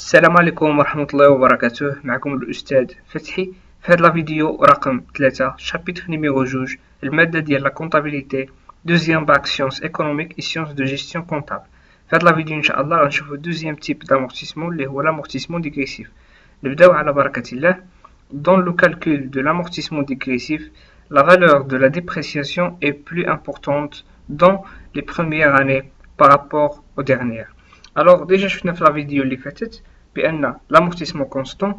السلام عليكم ورحمة الله وبركاته. معكم الأستاذ فتحي في هذا الفيديو رقم 3 شابيتر نيميرو 2 المادة ديال لا كونطابيليتي دوزيام باك سيونس ايكونوميك اي سيونس دو جيستيون كونطابل. في هذا الفيديو ان شاء الله غنشوفو دوزيام تيب d'amortissement اللي هو l'amortissement dégressif. نبداو على بركة الله. Dans le calcul de l'amortissement dégressif, la valeur de la dépréciation est plus importante dans les premières années par rapport aux dernières. Alors déjà شفنا في la vidéo اللي فاتت بأن l'amortissement constant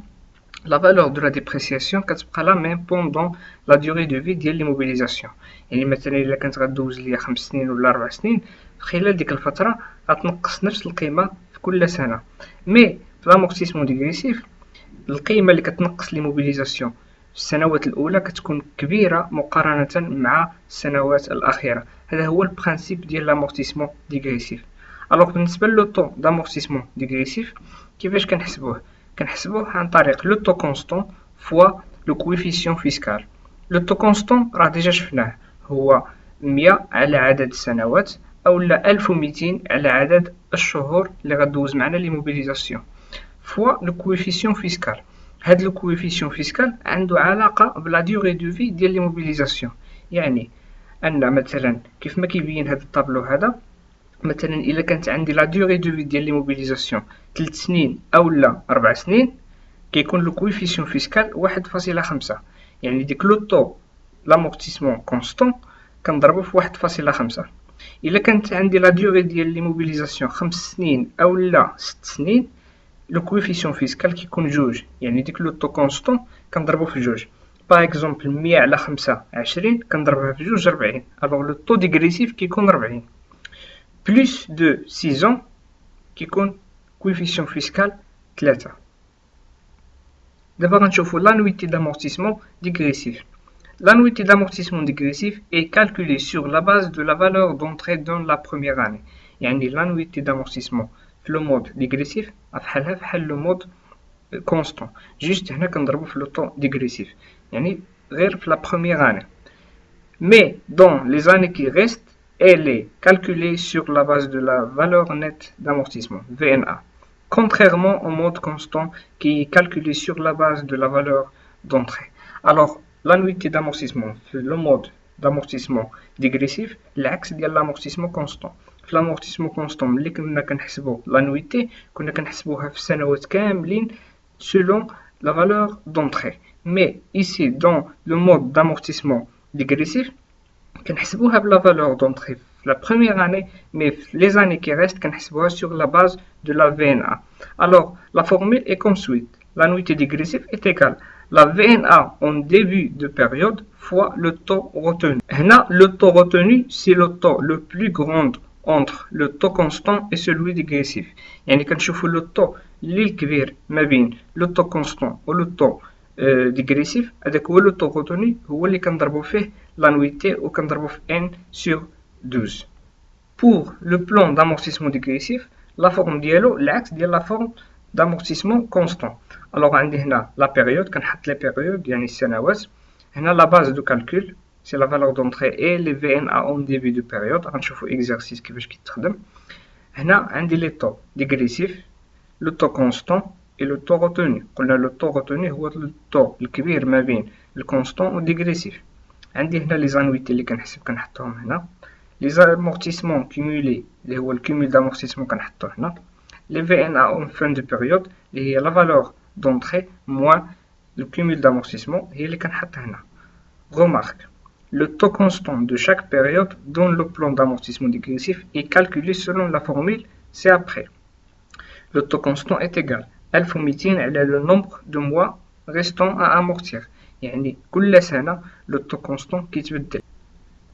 la valeur de la dépréciation كتبقى لا ميم pendant la durée de vie ديال l'immobilisation. يعني مثلا إلا كانت غدوز ليا 5 سنين ولا 4 سنين خلال ديك الفترة غتنقص نفس القيمة في كل سنة. مي في l'amortissement dégressif القيمة اللي كتنقص ليموبيليزاسيون في السنوات الأولى كتكون كبيرة مقارنة مع السنوات الأخيرة. هذا هو البرانسيب ديال لامورتيسمون ديغريسيف. الوغ بالنسبة لو طو دامورتيسمون ديغريسيف كيفاش كنحسبوه عن طريق لو طو كونستون فوا لو كويفيسيون فيسكال. لو طو كونستون راه ديجا شفناه هو 100 على عدد السنوات أولا 1200 على عدد الشهور اللي غدوز معنا ليموبيليزاسيون فوا لو كويفيسيون فيسكال. هاد لو كويفيسيون فيسكال عنده علاقة بلا ديوري دو في ديال ليموبيليزاسيون. يعني أن مثلا كيف ما كيبين هاد الطابلو هذا مثلا إلا كانت عندي لا ديوري دو في ديال ليموبيليزاسيون 3 سنين أولا 4 سنين كيكون لو كويفيسيون فيسكال 1.5. يعني ديك لو طو لامورتيسمون كونستون كنضربو في 1.5. إلا كانت عندي لا ديوري ديال ليموبيليزاسيون 5 سنين أولا 6 سنين لو كويفيسيون فيسكال كيكون جوج. يعني ديك لو طو كونستون كنضربو في جوج. باغ اكزومبل 100 على 5 20 كنضربها في جوج 40. الوغ لو طو ديغريسيف كيكون 40 بلس دو 6 ans كيكون كويفيسيون فيسكال 3. دابا غنشوفو l'annuité d'amortissement dégressif. L'annuité d'amortissement dégressif est calculée sur la base de la valeur d'entrée dans la première année. يعني l'annuité d'amortissement في لو مود ديغريسيف بحالها بحال لو مود كونستون. جوست هنا كنضربو في لو طو ديغريسيف يعني غير في لا بروميير اني. مي دون لي زاني كي ريست elle est calculée sur la base de la valeur nette d'amortissement VNA, contrairement au mode constant qui est calculé sur la base de la valeur d'entrée. Alors l'annuité d'amortissement le mode d'amortissement dégressif العكس ديال l'amortissement constant. في l'amortissement constant ملي كنا كنحسبو l'annuité كنا كنحسبوها في السنوات كاملين selon la valeur d'entrée. Mais ici dans le mode d'amortissement dégressif كنحسبوها بلا valeur d'entrée في la première année, mais les années qui restent كنحسبوها sur la base de la VNA. Alors la formule est comme suit. L'annuité dégressive est égale la VNA en début de période fois le taux retenu. Hna le taux retenu c'est le taux le plus grand entre le taux constant et celui dégressif. يعني كنشوفو لو طو اللي الكبير ما بين لو طو كونستون و لو طو ديغريسيف هذاك هو لو طو غوتوني هو اللي كنضربو فيه l'annuité و كنضربو في n sur 12. Pour le plan d'amortissement dégressif la forme ديالو العكس ديال la forme d'amortissement constant. alors عندي هنا la période كنحط لي période يعني السنوات. هنا la base de calcul c'est la valeur d'entrée et les VNA en début de période. غنشوفو exercice كيفاش كيتخدم. هنا عندي لي طو ديغريسيف لو طو كونستون et le taux retenu. قلنا لو طو retenu هو الطو الكبير ما بين الكونستون و ديغريسيف. عندي هنا لي زانويتي اللي كنحطهم هنا. لي زامورتيسمون كومولي اللي هو الكومول دامورتيسمون كنحطوه هنا. لي في ان ا اون فان دو بيريود اللي هي لا فالور دونطري موان لو كومول دامورتيسمون هي اللي كنحط هنا. Remarque, le taux constant de chaque période dans le plan d'amortissement dégressif est calculé selon la formule ci-après. Le taux constant est égal 1200 على le nombre de mois restant à amortir. يعني كل سنة le taux constant كيتبدل.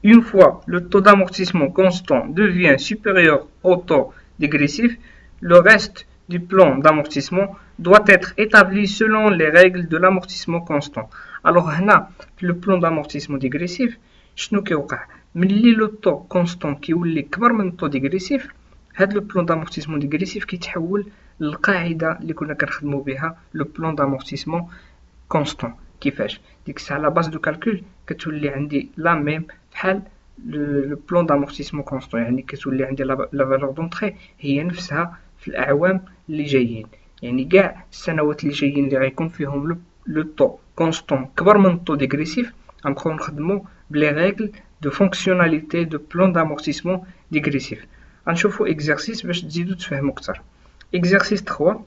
Une fois le taux d'amortissement constant devient supérieur au taux dégressif, le reste du plan d'amortissement doit être établi selon les règles de l'amortissement constant. Alors هنا في le plan d'amortissement dégressif شنو كيوقع ملي لو طو كونستون كيولي كبر من الطو ديغريسيف هاد لو بلون دامورتيسمون ديغريسيف كيتحول للقاعده اللي كنا كنخدموا بها لو بلون دامورتيسمون كونستون. كيفاش ديك الساعه لا باز دو كالكول كتولي عندي لا ميم بحال لو بلون دامورتيسمون كونستون. يعني كتولي عندي لا فالور دونطري هي نفسها في الاعوام اللي جايين. يعني كاع السنوات اللي جايين اللي غيكون فيهم لو طو كونستون كبر من الطو ديغريسيف، غنبقاو نخدمو بلي ريغل دو فونكسيوناليتي دو بلان دامورتيسمون ديغريسيف. غنشوفو اكزرسيس باش تزيدو تفهمو كتر. Exercice 3.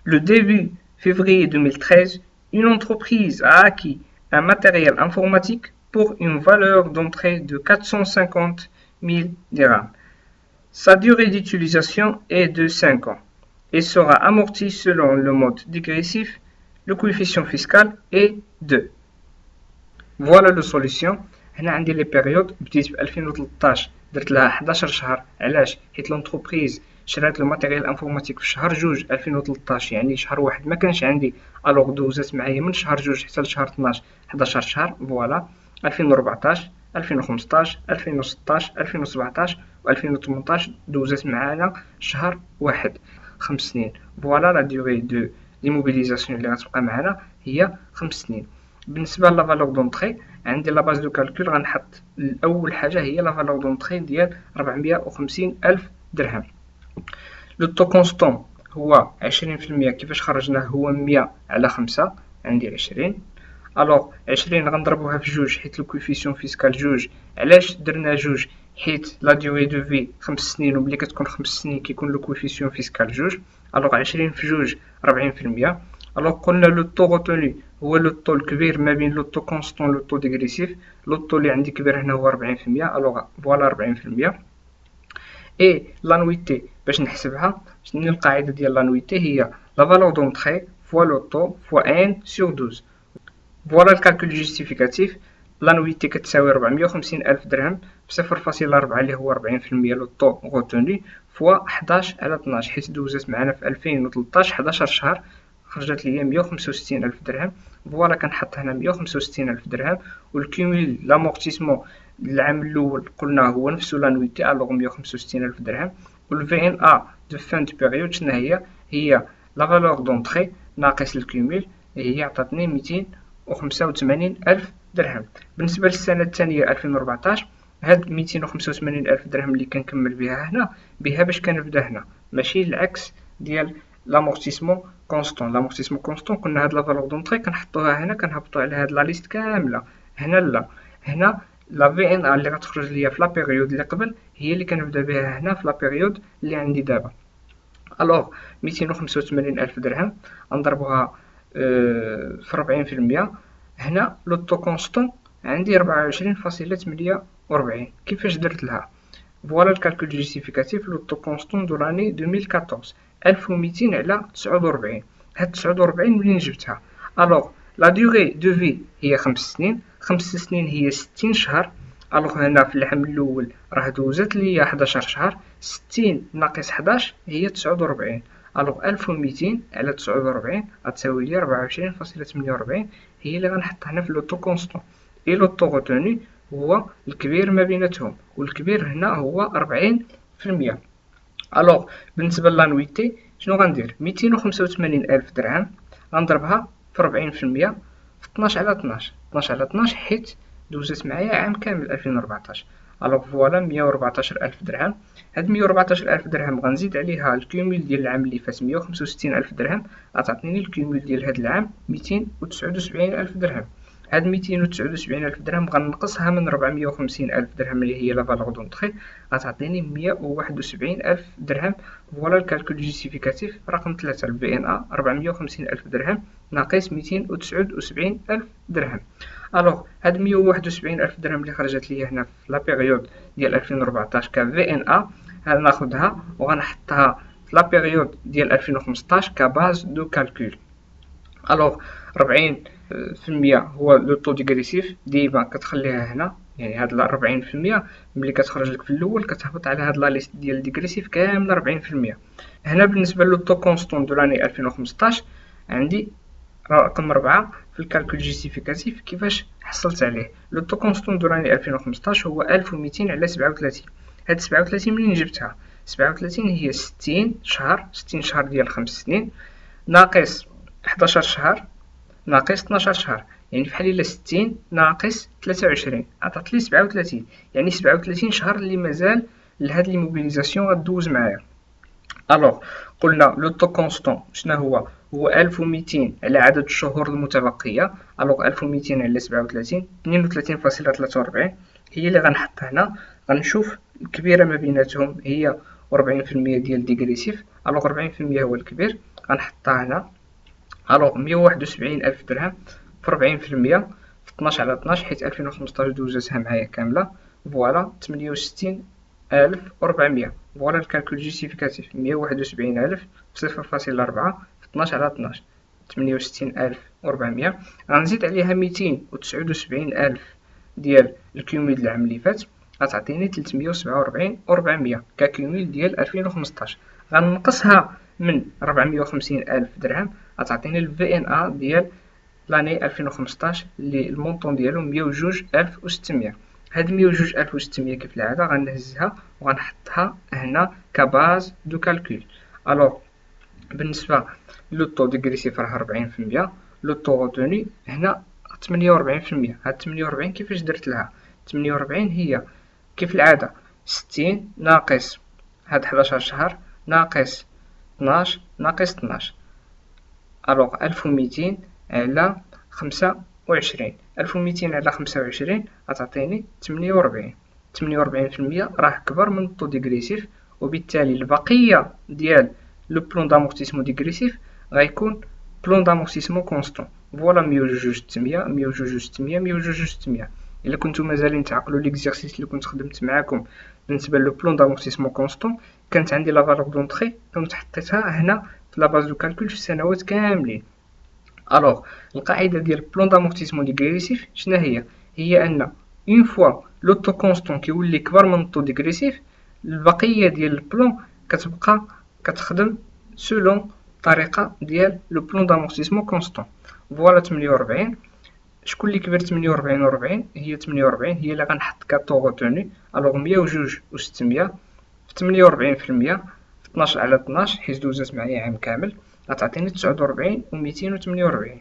Le début février 2013, une entreprise a acquis un matériel informatique pour une valeur d'entrée de 450 000 dirhams. Sa durée d'utilisation est de 5 ans et sera amortie selon le mode dégressif. Le coefficient fiscal est 2. Voilà la solution. هنا عندي لي بيريود بديت ب 2013 درت لها 11 شهر. علاش؟ حيت لونتربريز شرات لو ماتيريال انفورماتيك في شهر جوج 2013، يعني شهر واحد ما كانش عندي، الوغ دوزات معايا من شهر جوج حتى لشهر 12 11 شهر. فوالا 2014 2015 2016 2017 و 2018 دوزات معانا شهر واحد 5 سنين. فوالا لا ديوري دو ليموبيليزاسيون اللي غتبقى معانا هي 5 سنين. بالنسبه لا فالور دونطري عندي لا باز دو كالكول، غنحط اول حاجه هي لا فالور دونطري ديال 450 الف درهم. لو طو كونستون هو 20%. كيفاش خرجناه؟ هو 100 على 5، عندي 20. الوغ 20 غنضربوها في جوج حيت لو كوفيسيون فيسكال جوج. علاش درنا جوج؟ حيت لا ديوري دو في 5 سنين، وملي كتكون 5 سنين كيكون لو كوفيسيون فيسكال جوج. الوغ 20 في جوج 40%. الوغ قلنا لو طو غوتوني هو لو طو الكبير ما بين لو طو كونستون لو طو ديغريسيف. لو طو اللي عندي كبير هنا هو 40%. الوغ فوالا 40%. اي لانويتي باش نحسبها شنو القاعده ديال لانويتي؟ هي لا فالور دونطري فوا لو طو فوا ان سور 12. فوالا الكالكول جوستيفيكاتيف. لانويتي كتساوي 450 الف درهم ب 0.4 اللي هو 40% لو طو غوتوني فوا 11 على 12، حيت دوزات معنا في 2013 11 شهر خرجت ليا 165 الف درهم. فوالا كنحط هنا 165 الف درهم، والكيميل لامورتيسمون العام الاول قلنا هو نفسه لانويتي الوغ 165 الف درهم. والفي ان ا دو فان دو بيريود شنو هي لا فالور دونطري ناقص الكيميل، هي عطاتني 285 الف درهم. بالنسبه للسنه الثانيه 2014 هاد 285 الف درهم اللي كنكمل بها هنا بها باش كنبدا هنا، ماشي العكس ديال لامورتيسمون كونستون. لامورتيسمون كونستون كنا هاد لا فالور دونطري كنحطوها هنا كنهبطوا على هاد لا ليست كامله. هنا لا، هنا لا في ان ا اللي غتخرج ليا في لا بيريود اللي قبل هي اللي كنبدا بها هنا في لا بيريود اللي عندي دابا. الوغ 285 الف درهم نضربوها في 40%. هنا لو طو كونستون عندي 24.48. كيفاش درت لها؟ فوالا الكالكول جوستيفيكاتيف. لو طو كونستون دو لاني 2014 1200 على 49. هاد 49 منين جبتها؟ الوغ لا ديوري دو في هي 5 سنين. 5 سنين هي 60 شهر. الوغ هنا في العام الاول راه دوزات ليا 11 شهر. 60 ناقص 11 هي 49. الوغ 1200 على 49 غتساوي لي 24.48، هي اللي غنحط هنا في لو طو كونستون. اي لو طو غوتوني هو الكبير ما بيناتهم، والكبير هنا هو 40%. الوغ بالنسبه لانويتي شنو غندير؟ 285 الف درهم غنضربها في 40% في 12 على 12. 12 على 12 حيت دوزت معايا عام كامل 2014. الوغ فوالا 114 الف درهم. هاد 114 الف درهم غنزيد عليها الكيوميل ديال العام اللي فات 165 الف درهم، غتعطيني الكيوميل ديال هاد العام 279 الف درهم. هاد 279 الف درهم غنقصها من 450 الف درهم اللي هي لا فالور دونطري، غتعطيني 171 الف درهم. فوالا الكالكول جوستيفيكاتيف رقم 3 البي ان ا 450 الف درهم ناقص 279 الف درهم. الوغ هاد 171 الف درهم اللي خرجت ليا هنا في لا بيريود ديال 2014 ك في ان ا غناخدها وغنحطها في لا بيريود ديال 2015 كباز دو كالكول. الوغ 40% هو لو طو ديغريسيف، ديما كتخليها هنا، يعني هاد 40% ملي كتخرج لك في الاول كتهبط على هاد لا ليست ديال ديغريسيف كامله 40%. هنا بالنسبه لو طو كونستون دو لاني 2015 عندي رقم 4 في الكالكول جوستيفيكاتيف. كيفاش حصلت عليه؟ لو طو كونستون دو لاني 2015 هو 1200 على 37. هاد 37 منين جبتها؟ 37 هي 60 شهر، 60 شهر ديال 5 سنين ناقص 11 شهر ناقص 12 شهر، يعني بحال الا 60 ناقص 23 عطات لي 37، يعني 37 شهر اللي مازال لهاد لي موبيليزاسيون غدوز معايا. الوغ قلنا لو طو كونستون شنو هو 1200 على عدد الشهور المتبقية. الوغ 1200 على 37 32.43 هي اللي غنحط هنا. غنشوف الكبيرة ما بيناتهم هي 40% ديال ديغريسيف. الوغ 40% هو الكبير، غنحطها هنا. الوغ 171 ألف درهم في 40% في 12 على 12 حيت 2015 دوزتها معايا كاملة. فوالا 68,400. فوالا الكالكول جيستيفيكاتيف 171,000 في 0.4 في 12 على 12 68,400. غنزيد عليها 279,000 ديال الكيوميل العام اللي فات، غتعطيني 347,400 ككيوميل ديال 2015. غنقصها من 450,000 درهم، غتعطيني الفي ان ا ديال لاني 2015 اللي المونطون ديالو 102,600. هاد 102,600 كيف العادة غنهزها وغنحطها هنا كباز دو كالكول. الوغ بالنسبة لو طو ديغريسيف راه 40%، لو طو غوتوني هنا 48%. هاد 48 كيفاش درت لها؟ 48 هي كيف العادة 60 ناقص هاد 11 شهر ناقص 12 ناقص 12. الوغ 1200 على 25. 1200 على 25 غتعطيني 48. 48% راه كبر من الطو ديغريسيف، وبالتالي البقية ديال لو بلون دامورتيسمون ديغريسيف غيكون بلون دامورتيسمون كونستون. فوالا 102,600 102,600 102,600. الا كنتو مازالين تعقلوا ليكزارسيس اللي كنت خدمت معاكم بالنسبه لو بلون دامورتيسمون كونستون، كانت عندي لا فالور دونطري كنت حطيتها هنا في لا باز دو كالكول في السنوات كاملين. الوغ القاعده ديال بلون دامورتيسمون ديغريسيف شنو هي ان اون فوا لو طو كونستون كيولي كبر من الطو ديغريسيف، البقيه ديال البلون كتبقى كتخدم سولون الطريقه ديال لو بلون دامورتيسمون كونستون. فوالا 48. شكون اللي كبر 48 و 40؟ هي 48 هي اللي غنحط كطو غوتوني. الوغ 102,600 في 48% في 12 على 12 حيت دوزات معايا عام كامل غتعطيني 49,248.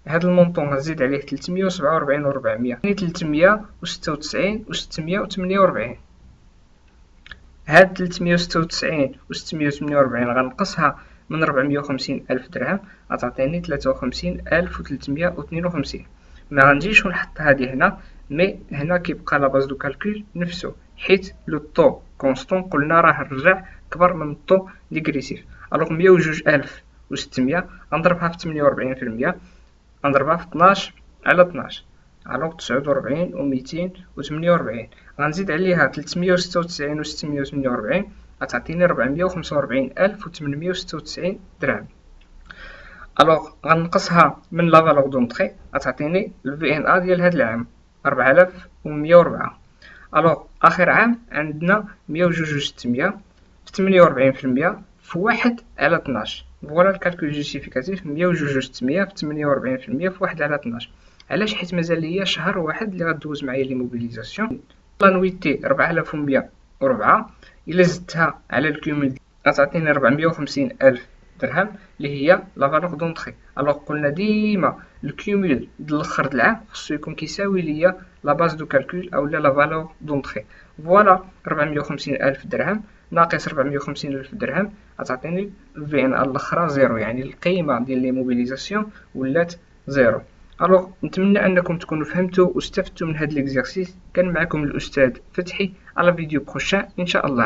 هاد المونطون غنزيد عليه 347,400 يعني 396,648. هاد 396,648 غنقصها من 450,000 درهم غتعطيني 53,352. ما غنجيش ونحط هادي هنا، مي هنا كيبقى لا باز دو كالكول نفسه حيت لو طو كونستون قلنا راه رجع كبر من الطو ديغريسيف. الوغ 102,600 غنضربها في 48%، غنضربها في 12 على 12 الوغ 49,248. غنزيد عليها 396,648 غتعطيني 445,896 درهم. الوغ غنقصها من لا فالور دونطري غتعطيني الفي ان ا ديال هاد العام 4104. الوغ اخر عام عندنا 102,600 في 48% في 1 على 12. فوالا الكالكول جيستيفيكاتيف 102,600 في 48% في 1 على 12. علاش؟ حيت مازال ليا شهر واحد اللي غدوز معايا لي موبيليزاسيون. لانويتي 4104 الا زدتها على الكيوميل غتعطيني 450,000 درهم اللي هي لا فالور دونطري. الوغ قلنا ديما الكيوميل د الاخر د العام خصو يكون كيساوي ليا لا باز دو كالكول اولا لا فالور دونطري. فوالا 450,000 درهم ناقص 450,000 درهم غتعطيني في ان الاخرى زيرو، يعني القيمه ديال لي موبيليزاسيون ولات زيرو. الوغ نتمنى انكم تكونوا فهمتوا واستفدتوا من هذا ليكزارسيس. كان معكم الاستاذ فتحي على فيديو بروشان ان شاء الله.